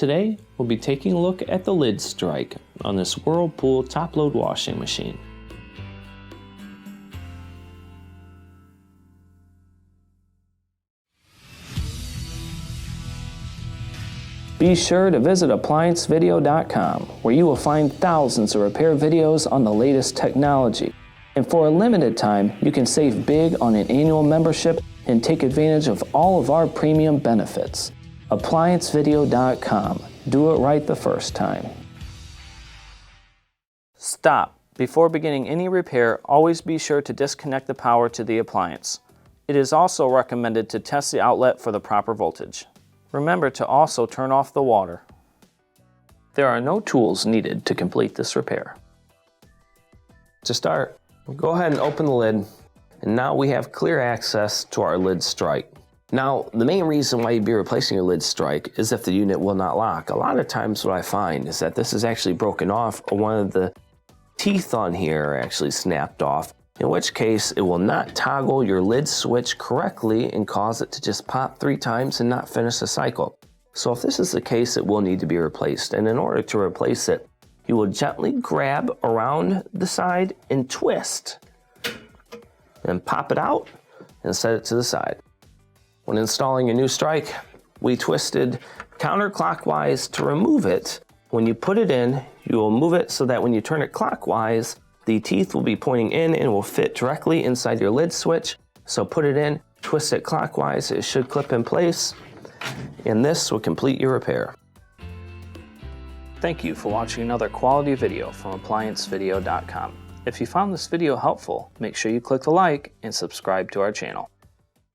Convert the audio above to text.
Today, we'll be taking a look at the lid strike on this Whirlpool top-load washing machine. Be sure to visit ApplianceVideo.com, where you will find thousands of repair videos on the latest technology. And for a limited time, you can save big on an annual membership and take advantage of all of our premium benefits. ApplianceVideo.com. Do it right the first time. Stop. Before beginning any repair, always be sure to disconnect the power to the appliance. It is also recommended to test the outlet for the proper voltage. Remember to also turn off the water. There are no tools needed to complete this repair. To start, we'll go ahead and open the lid, and now we have clear access to our lid strike. Now, the main reason why you'd be replacing your lid strike is if the unit will not lock. A lot of times what I find is that this is actually broken off, or one of the teeth on here are actually snapped off, in which case it will not toggle your lid switch correctly and cause it to just pop 3 times and not finish the cycle. So if this is the case, it will need to be replaced. And in order to replace it, you will gently grab around the side and twist. And pop it out and set it to the side. When installing a new strike, we twisted counterclockwise to remove it. When you put it in, you will move it so that when you turn it clockwise, the teeth will be pointing in and will fit directly inside your lid switch. So put it in, twist it clockwise, it should clip in place, and this will complete your repair. Thank you for watching another quality video from ApplianceVideo.com. If you found this video helpful, make sure you click the like and subscribe to our channel.